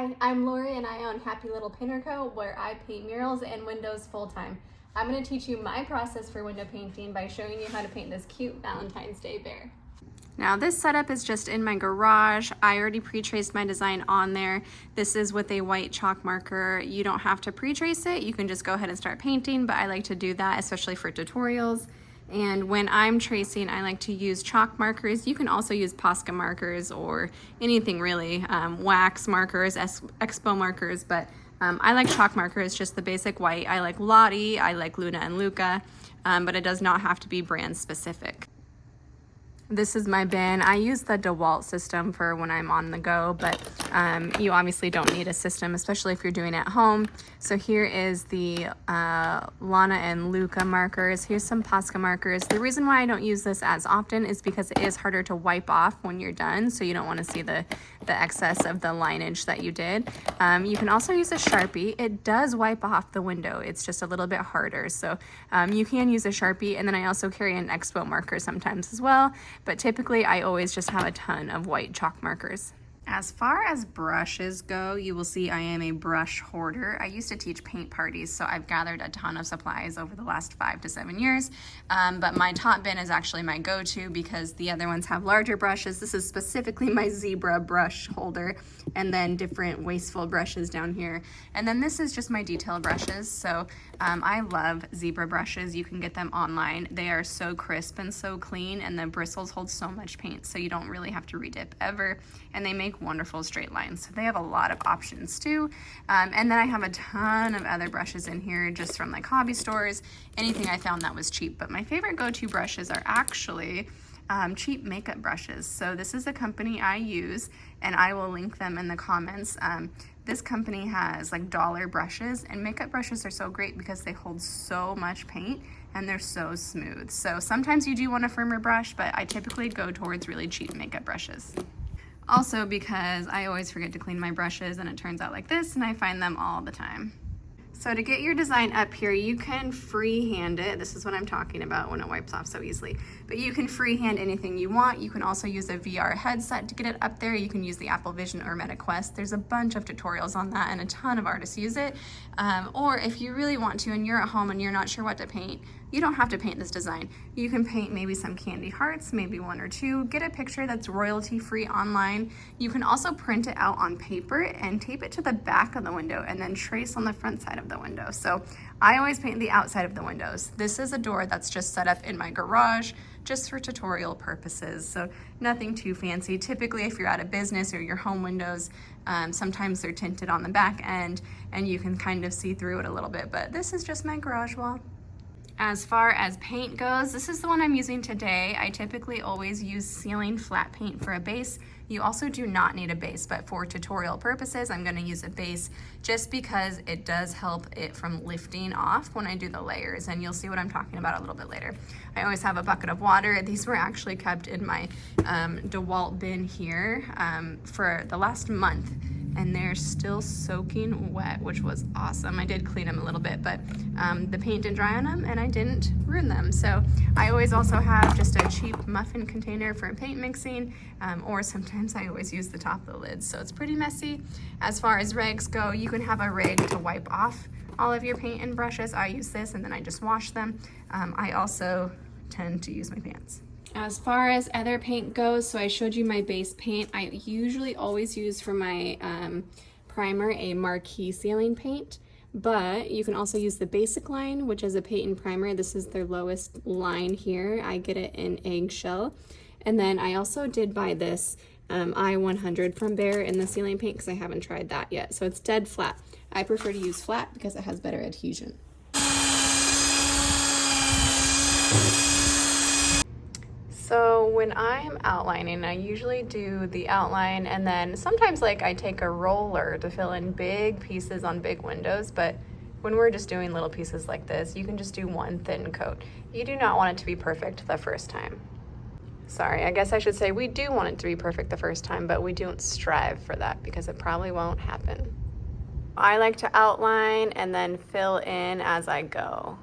Hi, I'm Lori and I own Happy Little Painter Co., where I paint murals and windows full-time. I'm going to teach you my process for window painting by showing you how to paint this cute Valentine's Day bear. Now this setup is just in my garage. I already pre-traced my design on there. This is with a white chalk marker. You don't have to pre-trace it. You can just go ahead and start painting, but I like to do that, especially for tutorials. And when I'm tracing, I like to use chalk markers. You can also use Posca markers or anything really, wax markers, expo markers, but I like chalk markers, just the basic white. I like Lottie, I like Luna and Luca, but it does not have to be brand specific. This is my bin. I use the DeWalt system for when I'm on the go, but you obviously don't need a system, especially if you're doing it at home. So here is the Lana and Luca markers. Here's some Posca markers. The reason why I don't use this as often is because it is harder to wipe off when you're done, so you don't want to see the excess of the lineage that you did. You can also use a Sharpie. It does wipe off the window. It's just a little bit harder, so you can use a Sharpie, and then I also carry an expo marker sometimes as well. But typically I always just have a ton of white chalk markers. As far as brushes go, you will see I am a brush hoarder. I used to teach paint parties, so I've gathered a ton of supplies over the last 5 to 7 years. But my top bin is actually my go-to because the other ones have larger brushes. This is specifically my zebra brush holder, and then different wasteful brushes down here. And then this is just my detail brushes. So I love zebra brushes. You can get them online. They are so crisp and so clean, and the bristles hold so much paint, so you don't really have to redip ever. And they make wonderful straight lines. So they have a lot of options too. And then I have a ton of other brushes in here just from like hobby stores, anything I found that was cheap. But my favorite go-to brushes are actually cheap makeup brushes. So this is the company I use, and I will link them in the comments. This company has like dollar brushes, and makeup brushes are so great because they hold so much paint and they're so smooth. So sometimes you do want a firmer brush, but I typically go towards really cheap makeup brushes. Also because I always forget to clean my brushes and it turns out like this, and I find them all the time. So to get your design up here, you can freehand it. This is what I'm talking about when it wipes off so easily. But you can freehand anything you want. You can also use a VR headset to get it up there. You can use the Apple Vision or Meta Quest. There's a bunch of tutorials on that, and a ton of artists use it. Or if you really want to and you're at home and you're not sure what to paint, you don't have to paint this design. You can paint maybe some candy hearts, maybe 1 or 2. Get a picture that's royalty free online. You can also print it out on paper and tape it to the back of the window and then trace on the front side of the window. So I always paint the outside of the windows. This is a door that's just set up in my garage just for tutorial purposes, so nothing too fancy. Typically if you're at a business or your home windows, sometimes they're tinted on the back end and you can kind of see through it a little bit, but this is just my garage wall. As far as paint goes, this is the one I'm using today. I typically always use ceiling flat paint for a base. You also do not need a base, but for tutorial purposes, I'm gonna use a base just because it does help it from lifting off when I do the layers, and you'll see what I'm talking about a little bit later. I always have a bucket of water. These were actually kept in my DeWalt bin here for the last month, and they're still soaking wet, which was awesome. I did clean them a little bit, but the paint didn't dry on them and I didn't ruin them. So I always also have just a cheap muffin container for paint mixing, or sometimes I always use the top of the lid, so it's pretty messy. As far as rags go, you can have a rag to wipe off all of your paint and brushes. I use this and then I just wash them. I also tend to use my pants. As far as other paint goes, so I showed you my base paint. I usually always use for my primer a marquee ceiling paint, but you can also use the basic line, which is a paint and primer. This is their lowest line here. I get it in eggshell. And then I also did buy this I-100 from Bear in the ceiling paint because I haven't tried that yet. So it's dead flat. I prefer to use flat because it has better adhesion. So when I'm outlining, I usually do the outline, and then sometimes like I take a roller to fill in big pieces on big windows, but when we're just doing little pieces like this, you can just do one thin coat. You do not want it to be perfect the first time. Sorry, I guess I should say we do want it to be perfect the first time, but we don't strive for that because it probably won't happen. I like to outline and then fill in as I go.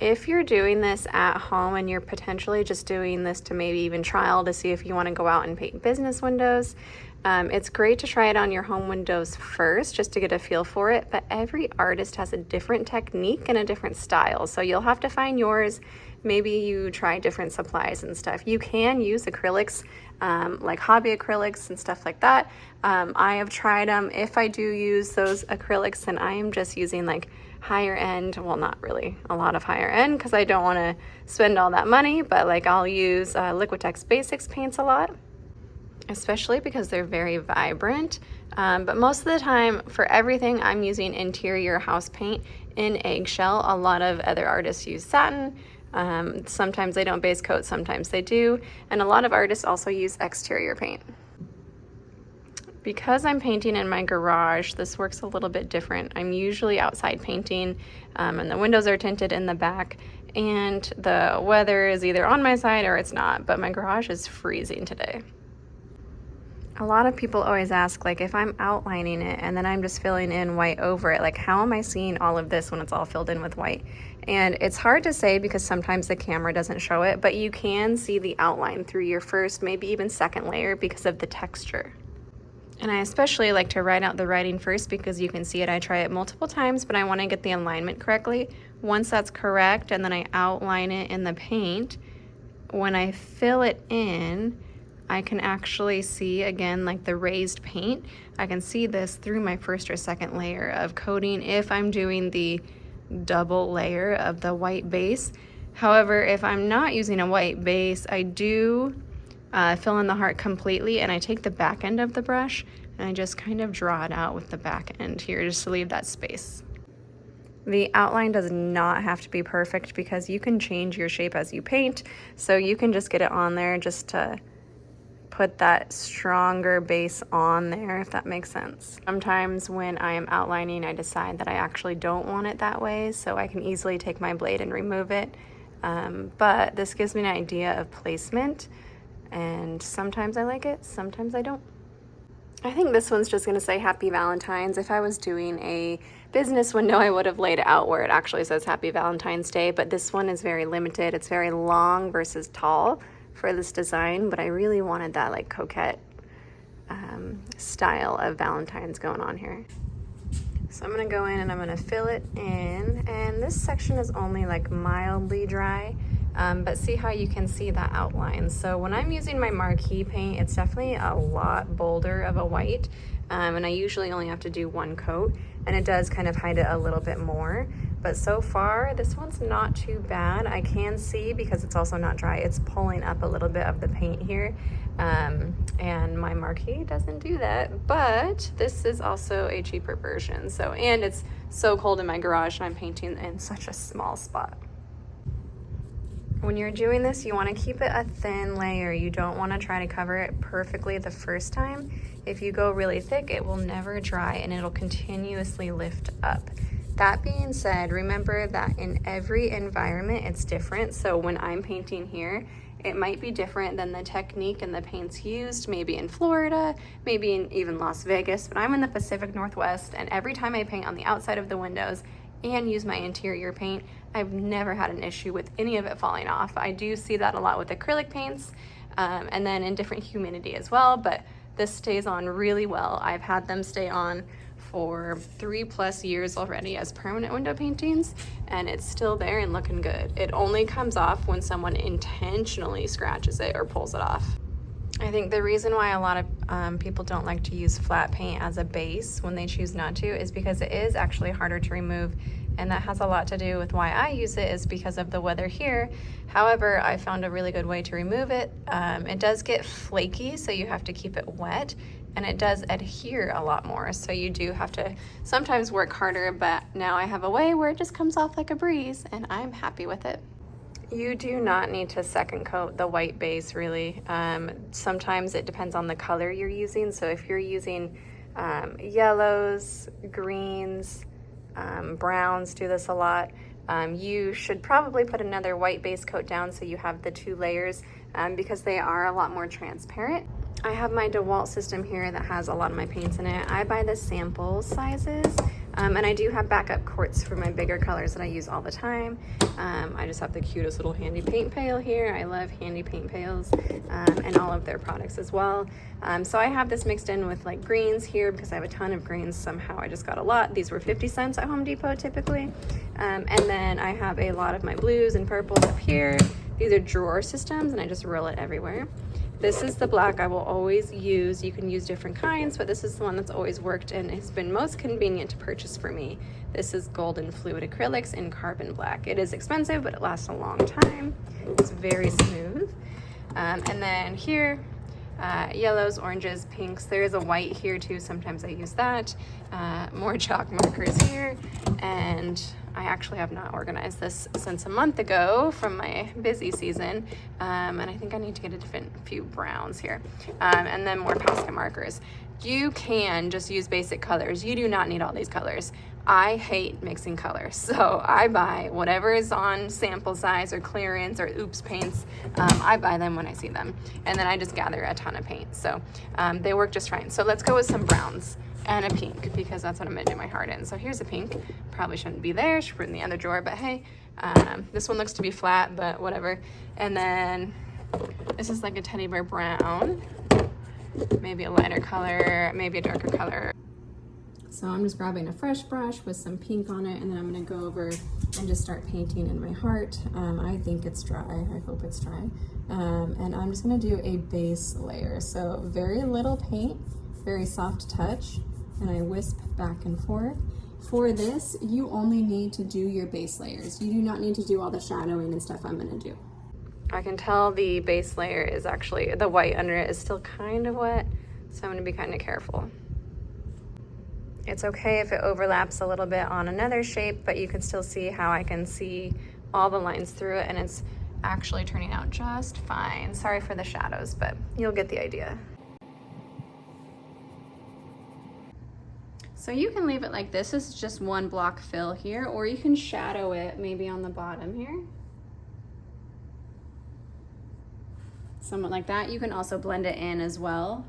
If you're doing this at home and you're potentially just doing this to maybe even trial to see if you want to go out and paint business windows, It's great to try it on your home windows first just to get a feel for it, but every artist has a different technique and a different style, so you'll have to find yours. Maybe you try different supplies and stuff. You can use acrylics, like hobby acrylics and stuff like that. I have tried them. If I do use those acrylics, then I am just using like higher end, well, not really a lot of higher end because I don't want to spend all that money, but like I'll use Liquitex Basics paints a lot, especially because they're very vibrant. But most of the time for everything, I'm using interior house paint in eggshell. A lot of other artists use satin. Sometimes they don't base coat, sometimes they do. And a lot of artists also use exterior paint. Because I'm painting in my garage, this works a little bit different. I'm usually outside painting, and the windows are tinted in the back, and the weather is either on my side or it's not, but my garage is freezing today. A lot of people always ask, like, if I'm outlining it and then I'm just filling in white over it, like, how am I seeing all of this when it's all filled in with white? And it's hard to say because sometimes the camera doesn't show it, but you can see the outline through your first, maybe even second layer because of the texture. And I especially like to write out the writing first because you can see it. I try it multiple times, but I want to get the alignment correctly. Once that's correct, and then I outline it in the paint, when I fill it in, I can actually see, again, like the raised paint, I can see this through my first or second layer of coating if I'm doing the double layer of the white base. However, if I'm not using a white base, I do fill in the heart completely, and I take the back end of the brush and I just kind of draw it out with the back end here just to leave that space. The outline does not have to be perfect because you can change your shape as you paint, so you can just get it on there just to put that stronger base on there, if that makes sense. Sometimes when I am outlining, I decide that I actually don't want it that way, so I can easily take my blade and remove it. But this gives me an idea of placement, and sometimes I like it, sometimes I don't. I think this one's just gonna say Happy Valentines. If I was doing a business window, I would have laid it out where it actually says Happy Valentine's Day, but this one is very limited. It's very long versus tall for this design, but I really wanted that like coquette style of Valentine's going on here. So I'm gonna go in and I'm gonna fill it in, and this section is only like mildly dry, but see how you can see that outline. So when I'm using my marquee paint, it's definitely a lot bolder of a white, and I usually only have to do one coat, and it does kind of hide it a little bit more. But so far, this one's not too bad. I can see, because it's also not dry, it's pulling up a little bit of the paint here. And my marquee doesn't do that, but this is also a cheaper version. So, and it's so cold in my garage and I'm painting in such a small spot. When you're doing this, you want to keep it a thin layer. You don't want to try to cover it perfectly the first time. If you go really thick, it will never dry and it'll continuously lift up. That being said, remember that in every environment it's different. So when I'm painting here, it might be different than the technique and the paints used, maybe in Florida, maybe in even Las Vegas, but I'm in the Pacific Northwest, and every time I paint on the outside of the windows and use my interior paint, I've never had an issue with any of it falling off. I do see that a lot with acrylic paints, and then in different humidity as well, but this stays on really well. I've had them stay on for 3+ years already as permanent window paintings, and it's still there and looking good. It only comes off when someone intentionally scratches it or pulls it off. I think the reason why a lot of people don't like to use flat paint as a base when they choose not to is because it is actually harder to remove, and that has a lot to do with why I use it, is because of the weather here. However, I found a really good way to remove it. It does get flaky, so you have to keep it wet, and it does adhere a lot more, so you do have to sometimes work harder, but now I have a way where it just comes off like a breeze, and I'm happy with it. You do not need to second coat the white base, really. Sometimes it depends on the color you're using, so if you're using yellows, greens, browns do this a lot, you should probably put another white base coat down so you have the 2 layers, because they are a lot more transparent. I have my DeWalt system here that has a lot of my paints in it. I buy the sample sizes, And I do have backup quartz for my bigger colors that I use all the time. I just have the cutest little handy paint pail here. I love handy paint pails and all of their products as well. So I have this mixed in with like greens here because I have a ton of greens. Somehow I just got a lot. These were 50 cents at Home Depot typically. And then I have a lot of my blues and purples up here. These are drawer systems and I just roll it everywhere. This is the black I will always use. You can use different kinds, but this is the one that's always worked and has been most convenient to purchase for me. This is Golden Fluid Acrylics in Carbon Black. It is expensive, but it lasts a long time. It's very smooth. And then here, yellows, oranges, pinks. There is a white here too. Sometimes I use that. More chalk markers here. And I actually have not organized this since a month ago from my busy season. And I think I need to get a few browns here. And then more Posca markers. You can just use basic colors. You do not need all these colors. I hate mixing colors, so I buy whatever is on sample size or clearance or oops paints. I buy them when I see them, and then I just gather a ton of paint. So they work just fine. So let's go with some browns and a pink because that's what I'm gonna do my heart in. So here's a pink. Probably shouldn't be there. Should put it in the other drawer, but hey, this one looks to be flat, but whatever. And then this is like a teddy bear brown. Maybe a lighter color, maybe a darker color. So I'm just grabbing a fresh brush with some pink on it, and then I'm gonna go over and just start painting in my heart. I think it's dry, I hope it's dry. And I'm just gonna do a base layer. So very little paint, very soft touch, and I wisp back and forth. For this, you only need to do your base layers. You do not need to do all the shadowing and stuff I'm gonna do. I can tell the base layer is actually, the white under it is still kind of wet, so I'm gonna be kind of careful. It's okay if it overlaps a little bit on another shape, but you can still see how I can see all the lines through it, and it's actually turning out just fine. Sorry for the shadows, but you'll get the idea. So you can leave it like this. This is just one block fill here, or you can shadow it maybe on the bottom here. Somewhat like that. You can also blend it in as well.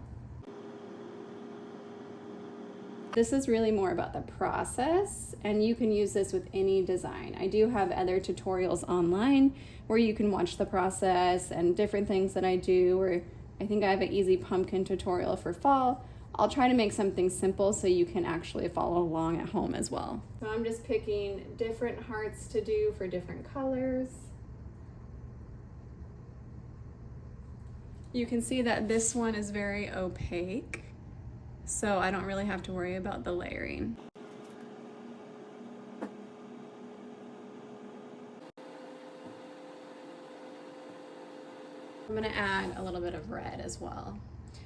This is really more about the process, and you can use this with any design. I do have other tutorials online where you can watch the process and different things that I do, or I think I have an easy pumpkin tutorial for fall. I'll try to make something simple so you can actually follow along at home as well. So I'm just picking different hearts to do for different colors. You can see that this one is very opaque, so I don't really have to worry about the layering. I'm gonna add a little bit of red as well.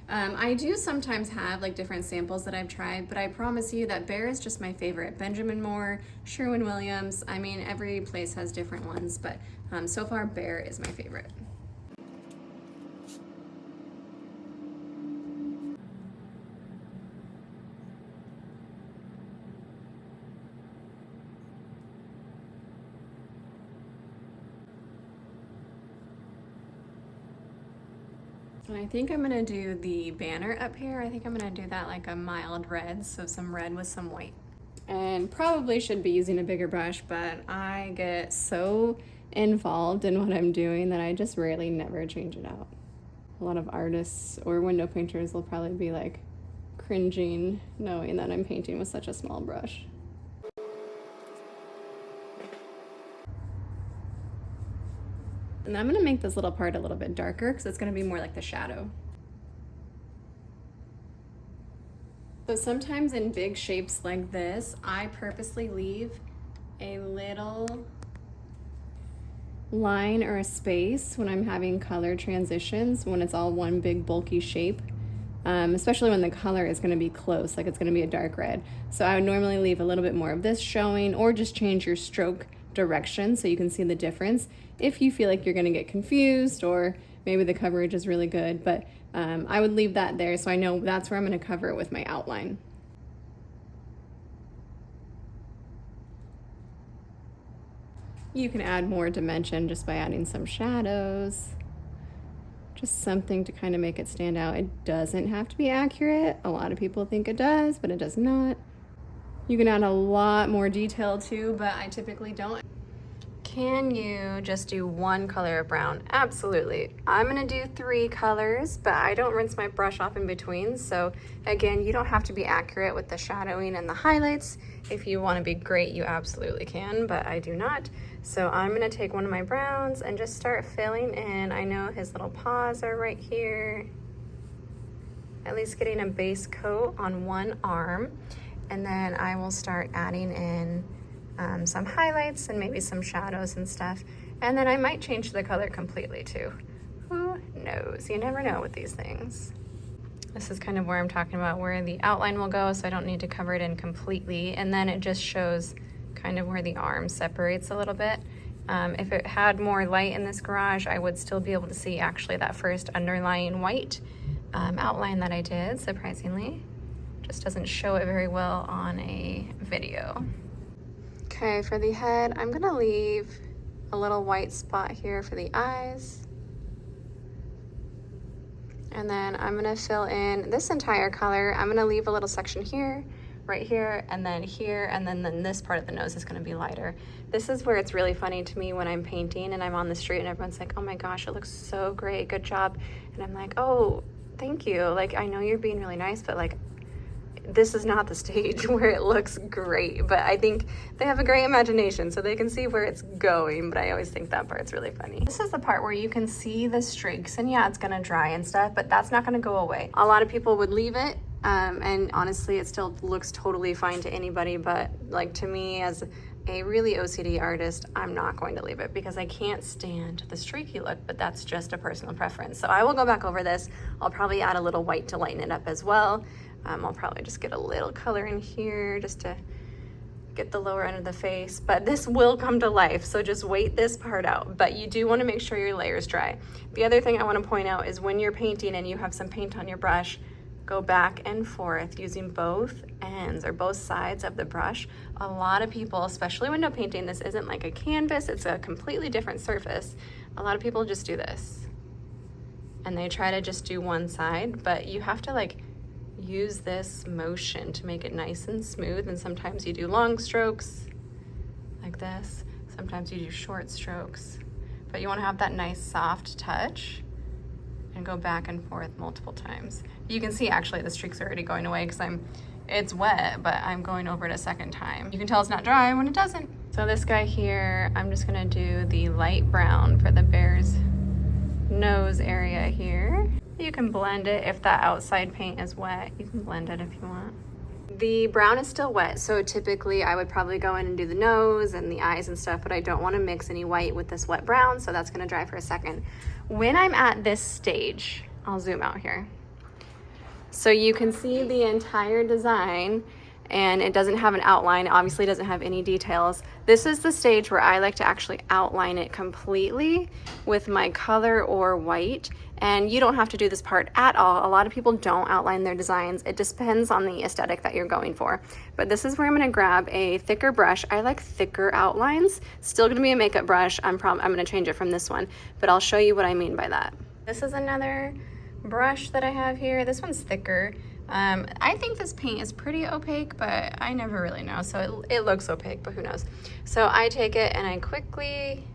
I do sometimes have like different samples that I've tried, but I promise you that Bear is just my favorite. Benjamin Moore, Sherwin-Williams, I mean, every place has different ones, but so far Bear is my favorite. And I think I'm gonna do the banner up here. I think I'm gonna do that like a mild red, so some red with some white. And probably should be using a bigger brush, but I get so involved in what I'm doing that I just rarely never change it out. A lot of artists or window painters will probably be like cringing knowing that I'm painting with such a small brush. And I'm gonna make this little part a little bit darker because it's gonna be more like the shadow. So sometimes in big shapes like this, I purposely leave a little line or a space when I'm having color transitions, when it's all one big bulky shape, especially when the color is gonna be close, like it's gonna be a dark red. So I would normally leave a little bit more of this showing, or just change your stroke direction so you can see the difference if you feel like you're going to get confused, or maybe the coverage is really good, but I would leave that there so I know that's where I'm going to cover it with my outline. You can add more dimension just by adding some shadows, just something to kind of make it stand out. It doesn't have to be accurate. A lot of people think it does, but it does not. You can add a lot more detail too, but I typically don't. Can you just do one color of brown? Absolutely. I'm gonna do 3 colors, but I don't rinse my brush off in between. So again, you don't have to be accurate with the shadowing and the highlights. If you wanna be great, you absolutely can, but I do not. So I'm gonna take one of my browns and just start filling in. I know his little paws are right here. At least getting a base coat on one arm. And then I will start adding in some highlights and maybe some shadows and stuff. And then I might change the color completely too. Who knows? You never know with these things. This is kind of where I'm talking about where the outline will go, so I don't need to cover it in completely. And then it just shows kind of where the arm separates a little bit. If it had more light in this garage, I would still be able to see actually that first underlying white outline that I did, surprisingly. Just doesn't show it very well on a video. Okay, for the head, I'm gonna leave a little white spot here for the eyes. And then I'm gonna fill in this entire color. I'm gonna leave a little section here, right here, and then this part of the nose is gonna be lighter. This is where it's really funny to me when I'm painting and I'm on the street and everyone's like, oh my gosh, it looks so great, good job. And I'm like, oh, thank you. Like, I know you're being really nice, but like, this is not the stage where it looks great, but I think they have a great imagination so they can see where it's going, but I always think that part's really funny. This is the part where you can see the streaks, and yeah, it's gonna dry and stuff, but that's not gonna go away. A lot of people would leave it, and honestly, it still looks totally fine to anybody, but like to me as a really OCD artist, I'm not going to leave it because I can't stand the streaky look, but that's just a personal preference. So I will go back over this. I'll probably add a little white to lighten it up as well. I'll probably just get a little color in here just to get the lower end of the face, but this will come to life, so just wait this part out. But you do want to make sure your layer's dry. The other thing I want to point out is when you're painting and you have some paint on your brush, go back and forth using both ends or both sides of the brush. A lot of people, especially window painting, this isn't like a canvas, it's a completely different surface. A lot of people just do this and they try to just do one side, but you have to like use this motion to make it nice and smooth. And sometimes you do long strokes like this, sometimes you do short strokes, but you want to have that nice soft touch and go back and forth multiple times. You can see actually the streaks are already going away because it's wet, but I'm going over it a second time. You can tell it's not dry when it doesn't. So this guy here, I'm just gonna do the light brown for the bear's nose area here. You can blend it if that outside paint is wet. You can blend it if you want. The brown is still wet, so typically I would probably go in and do the nose and the eyes and stuff, but I don't want to mix any white with this wet brown, so that's going to dry for a second. When I'm at this stage, I'll zoom out here. So you can see the entire design, and it doesn't have an outline. It obviously doesn't have any details. This is the stage where I like to actually outline it completely with my color or white. And you don't have to do this part at all. A lot of people don't outline their designs. It depends on the aesthetic that you're going for. But this is where I'm gonna grab a thicker brush. I like thicker outlines. Still gonna be a makeup brush. I'm gonna change it from this one, but I'll show you what I mean by that. This is another brush that I have here. This one's thicker. I think this paint is pretty opaque, but I never really know. So it looks opaque, but who knows? So I take it and I quickly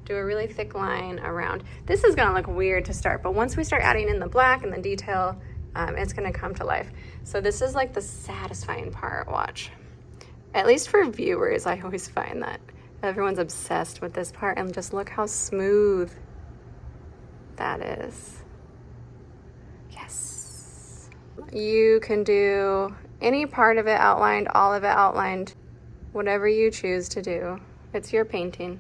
do a really thick line around. This is gonna look weird to start, but once we start adding in the black and the detail, it's gonna come to life. So this is like the satisfying part, watch. At least for viewers, I always find that everyone's obsessed with this part, and just look how smooth that is. Yes. You can do any part of it outlined, all of it outlined, whatever you choose to do. It's your painting.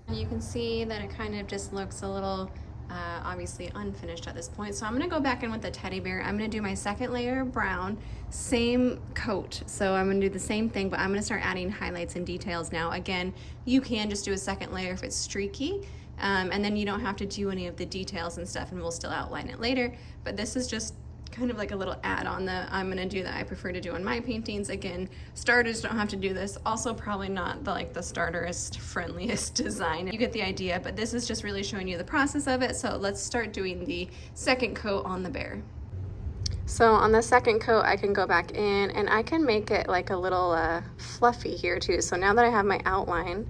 You can see that it kind of just looks a little obviously unfinished at this point. So I'm gonna go back in with the teddy bear. I'm gonna do my second layer of brown, same coat. So I'm gonna do the same thing, but I'm gonna start adding highlights and details now. Again, you can just do a second layer if it's streaky, and then you don't have to do any of the details and stuff, and we'll still outline it later. But this is just kind of like a little add-on that I'm gonna do that I prefer to do on my paintings. Again, starters don't have to do this. Also probably not the starterist friendliest design. You get the idea, but this is just really showing you the process of it. So let's start doing the second coat on the bear. So on the second coat, I can go back in and I can make it like a little fluffy here too. So now that I have my outline,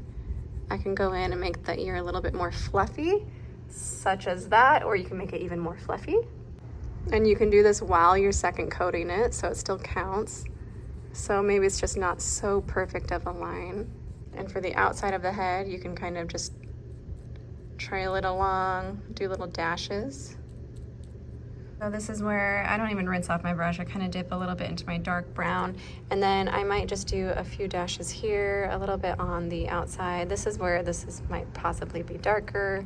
I can go in and make the ear a little bit more fluffy, such as that, or you can make it even more fluffy. And you can do this while you're second coating it, so it still counts. So maybe it's just not so perfect of a line. And for the outside of the head, you can kind of just trail it along, do little dashes. So this is where I don't even rinse off my brush. I kind of dip a little bit into my dark brown, and then I might just do a few dashes here, a little bit on the outside. This is where might possibly be darker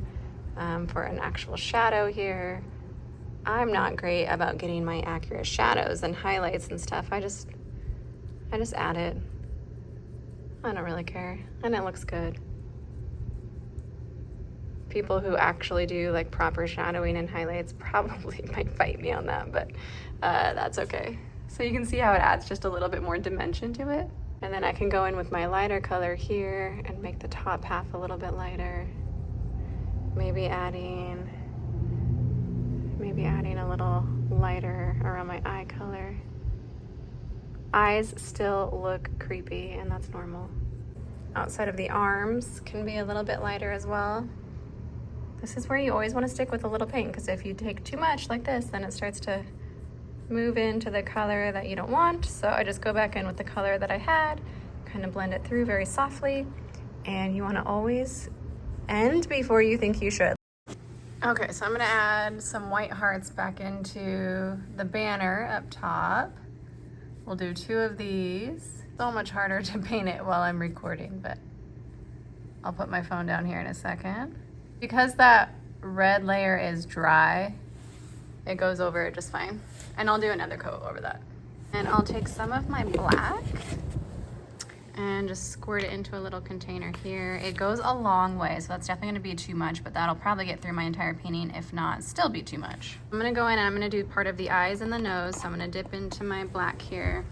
for an actual shadow here. I'm not great about getting my accurate shadows and highlights and stuff. I just add it. I don't really care, and it looks good. People who actually do like proper shadowing and highlights probably might fight me on that, but that's okay. So you can see how it adds just a little bit more dimension to it. And then I can go in with my lighter color here and make the top half a little bit lighter. Maybe adding a little lighter around my eye color. Eyes still look creepy, and that's normal. Outside of the arms can be a little bit lighter as well. This is where you always want to stick with a little paint, because if you take too much like this, then it starts to move into the color that you don't want. So I just go back in with the color that I had, kind of blend it through very softly, and you want to always end before you think you should. Okay, so I'm gonna add some white hearts back into the banner up top. We'll do 2 of these. So much harder to paint it while I'm recording, but I'll put my phone down here in a second. Because that red layer is dry, it goes over it just fine. And I'll do another coat over that. And I'll take some of my black and just squirt it into a little container here. It goes a long way, so that's definitely gonna be too much, but that'll probably get through my entire painting, if not, still be too much. I'm gonna go in and I'm gonna do part of the eyes and the nose, so I'm gonna dip into my black here.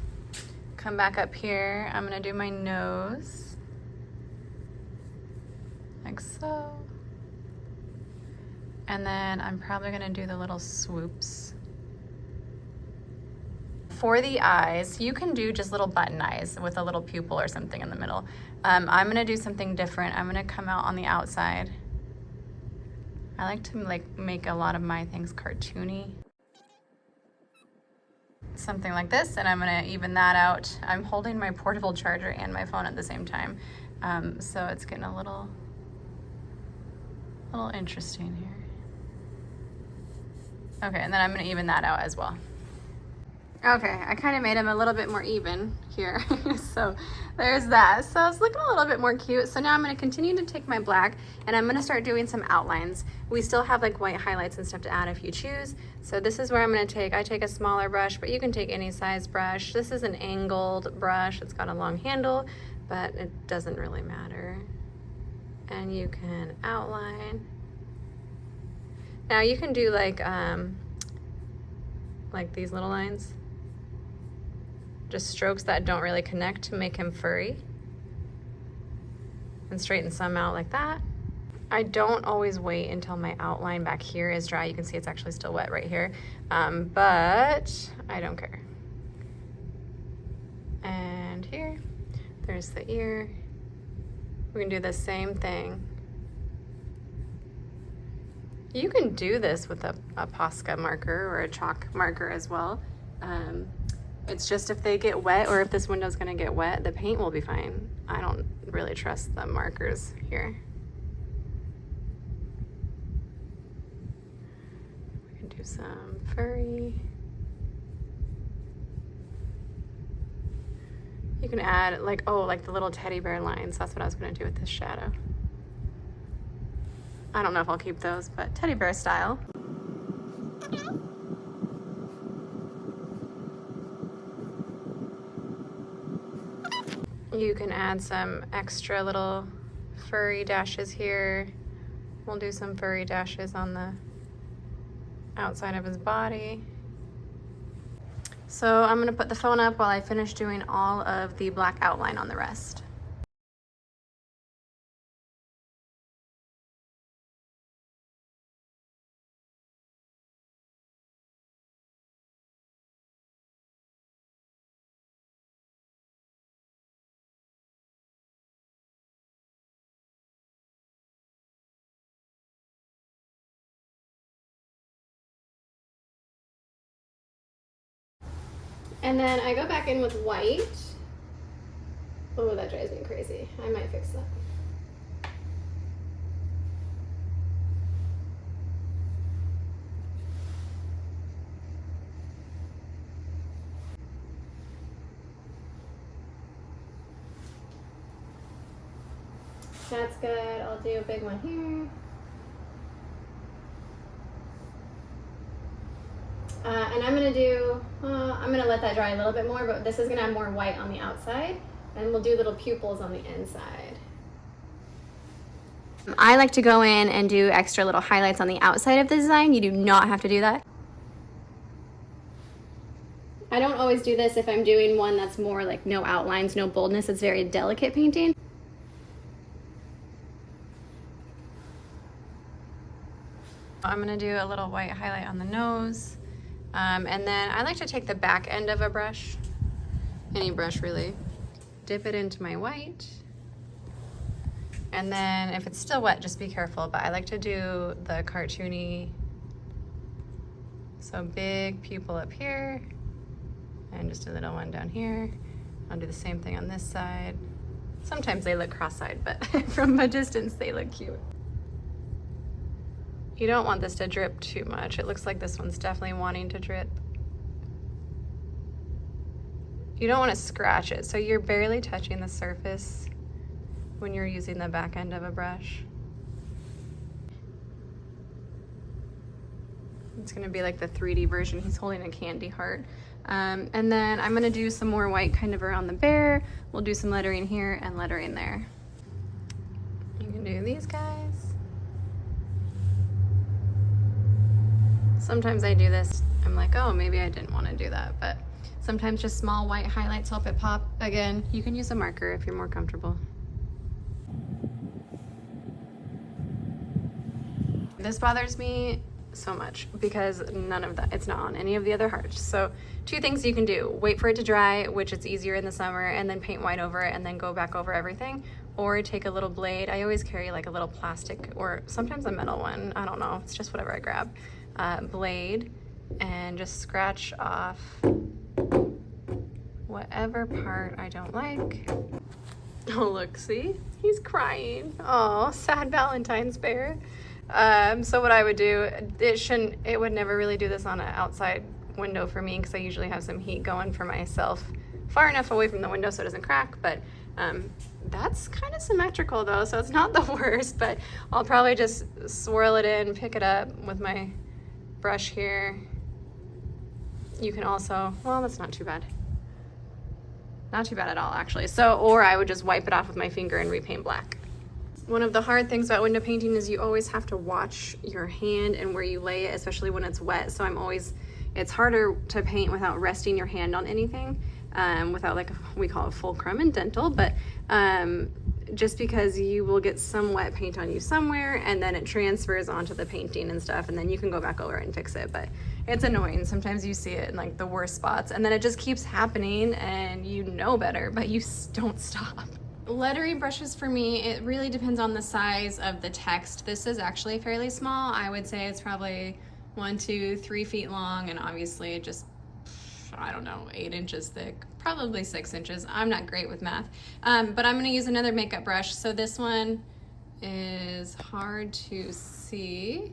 Come back up here, I'm gonna do my nose, like so. And then I'm probably gonna do the little swoops. For the eyes, you can do just little button eyes with a little pupil or something in the middle. I'm gonna do something different. I'm gonna come out on the outside. I like to make a lot of my things cartoony. Something like this, and I'm gonna even that out. I'm holding my portable charger and my phone at the same time. So it's getting a little interesting here. Okay, and then I'm gonna even that out as well. Okay, I kind of made them a little bit more even here. So there's that. So it's looking a little bit more cute. So now I'm gonna continue to take my black and I'm gonna start doing some outlines. We still have like white highlights and stuff to add if you choose. So this is where I'm gonna I take a smaller brush, but you can take any size brush. This is an angled brush. It's got a long handle, but it doesn't really matter. And you can outline. Now you can do like these little lines. Just strokes that don't really connect to make him furry. And straighten some out like that. I don't always wait until my outline back here is dry. You can see it's actually still wet right here, but I don't care. And here, there's the ear. We can do the same thing. You can do this with a Posca marker or a chalk marker as well. It's just if they get wet, or if this window's gonna get wet, the paint will be fine. I don't really trust the markers here. We can do some furry. You can add like the little teddy bear lines. That's what I was gonna do with this shadow. I don't know if I'll keep those, but teddy bear style. You can add some extra little furry dashes here. We'll do some furry dashes on the outside of his body. So I'm gonna put the phone up while I finish doing all of the black outline on the rest. And then I go back in with white. Oh, that drives me crazy. I might fix that. That's good. I'll do a big one here. And I'm gonna let that dry a little bit more, but this is gonna have more white on the outside, and we'll do little pupils on the inside. I like to go in and do extra little highlights on the outside of the design. You do not have to do that. I don't always do this if I'm doing one that's more like no outlines, no boldness. It's very delicate painting. I'm gonna do a little white highlight on the nose. And then I like to take the back end of a brush, any brush really, dip it into my white. And then if it's still wet, just be careful, but I like to do the cartoony, so big pupil up here, and just a little one down here. I'll do the same thing on this side. Sometimes they look cross-eyed, but from a distance they look cute. You don't want this to drip too much. It looks like this one's definitely wanting to drip. You don't want to scratch it, so you're barely touching the surface when you're using the back end of a brush. It's gonna be like the 3D version. He's holding a candy heart. And then I'm gonna do some more white kind of around the bear. We'll do some lettering here and lettering there. You can do these guys. Sometimes I do this, I'm like, oh, maybe I didn't want to do that, but sometimes just small white highlights help it pop. Again, you can use a marker if you're more comfortable. This bothers me so much because none of that, it's not on any of the other hearts. So 2 things you can do: wait for it to dry, which it's easier in the summer, and then paint white over it and then go back over everything. Or take a little blade. I always carry like a little plastic or sometimes a metal one. I don't know, it's just whatever I grab. Blade, and just scratch off whatever part I don't like. Oh, look, see? He's crying. Oh, sad Valentine's bear. So what I would do, it would never really do this on an outside window for me because I usually have some heat going for myself far enough away from the window so it doesn't crack, but that's kind of symmetrical though, so it's not the worst, but I'll probably just swirl it in, pick it up with my brush here. You can also, well, that's not too bad. Not too bad at all, actually. So, or I would just wipe it off with my finger and repaint black. One of the hard things about window painting is you always have to watch your hand and where you lay it, especially when it's wet. So it's harder to paint without resting your hand on anything, without like, we call it fulcrum in dental, but just because you will get some wet paint on you somewhere and then it transfers onto the painting and stuff, and then you can go back over it and fix it, but it's annoying. Sometimes you see it in like the worst spots and then it just keeps happening and you know better, but you don't stop. Lettering brushes for me, it really depends on the size of the text. This is actually fairly small. I would say it's probably 1, 2, 3 feet long, and obviously just, I don't know, 8 inches thick, probably 6 inches. I'm not great with math, but I'm gonna use another makeup brush. So this one is hard to see,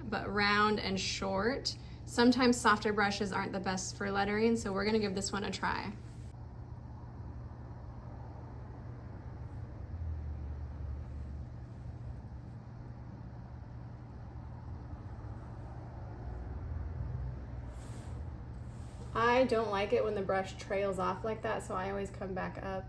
but round and short. Sometimes softer brushes aren't the best for lettering, so we're gonna give this one a try. I don't like it when the brush trails off like that, so I always come back up.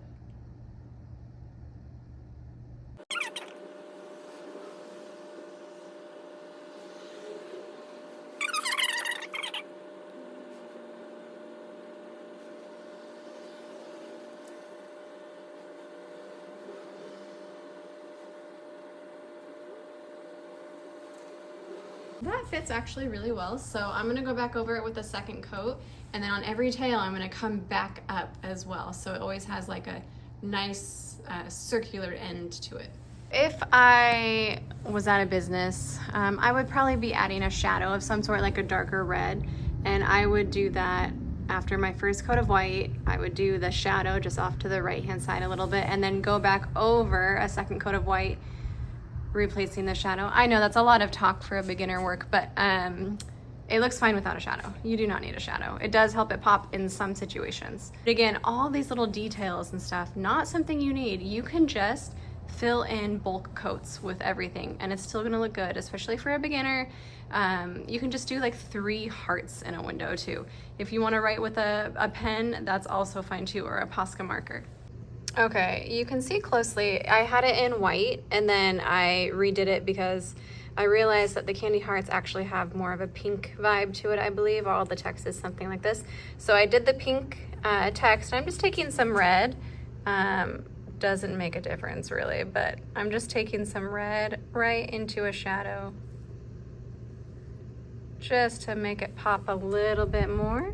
That fits actually really well, so I'm gonna go back over it with a second coat, and then on every tail I'm gonna come back up as well, so it always has like a nice circular end to it. If I was at a business, I would probably be adding a shadow of some sort, like a darker red, and I would do that after my first coat of white. I would do the shadow just off to the right hand side a little bit, and then go back over a second coat of white, replacing the shadow. I know that's a lot of talk for a beginner work, but it looks fine without a shadow. You do not need a shadow. It does help it pop in some situations. But again, all these little details and stuff, not something you need. You can just fill in bulk coats with everything and it's still gonna look good, especially for a beginner. You can just do like 3 hearts in a window too. If you wanna write with a pen, that's also fine too, or a Posca marker. Okay, you can see closely, I had it in white and then I redid it because I realized that the candy hearts actually have more of a pink vibe to it, I believe. All the text is something like this. So I did the pink text. I'm just taking some red. Doesn't make a difference really, but I'm just taking some red right into a shadow just to make it pop a little bit more.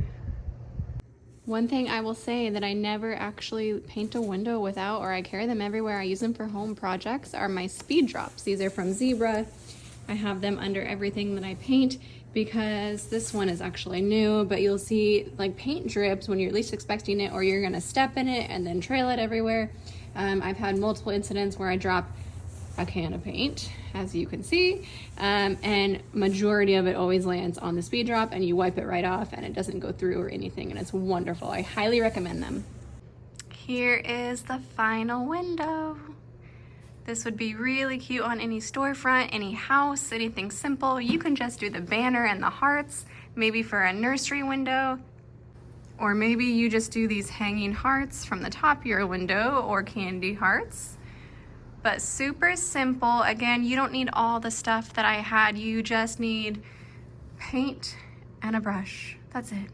One thing I will say that I never actually paint a window without, or I carry them everywhere, I use them for home projects, are my speed drops. These are from Zebra. I have them under everything that I paint because this one is actually new, but you'll see like paint drips when you're least expecting it, or you're gonna step in it and then trail it everywhere. I've had multiple incidents where I drop a can of paint, as you can see, and majority of it always lands on the speed drop and you wipe it right off and it doesn't go through or anything, and it's wonderful. I highly recommend them. Here is the final window. This would be really cute on any storefront, any house, anything simple. You can just do the banner and the hearts, maybe for a nursery window, or maybe you just do these hanging hearts from the top of your window, or candy hearts. But super simple. Again, you don't need all the stuff that I had. You just need paint and a brush. That's it.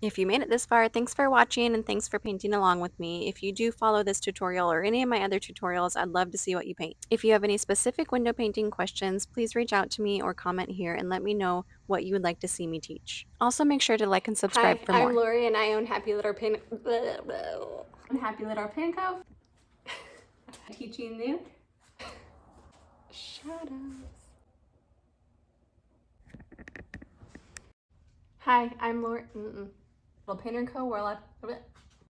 If you made it this far, thanks for watching and thanks for painting along with me. If you do follow this tutorial or any of my other tutorials, I'd love to see what you paint. If you have any specific window painting questions, please reach out to me or comment here and let me know what you would like to see me teach. Also, make sure to like and subscribe for more. I'm Lori and I own Happy Little Pin Happy Little Pin Co. Teaching you shadows. Hi, I'm Lori. Little Painter Co. Where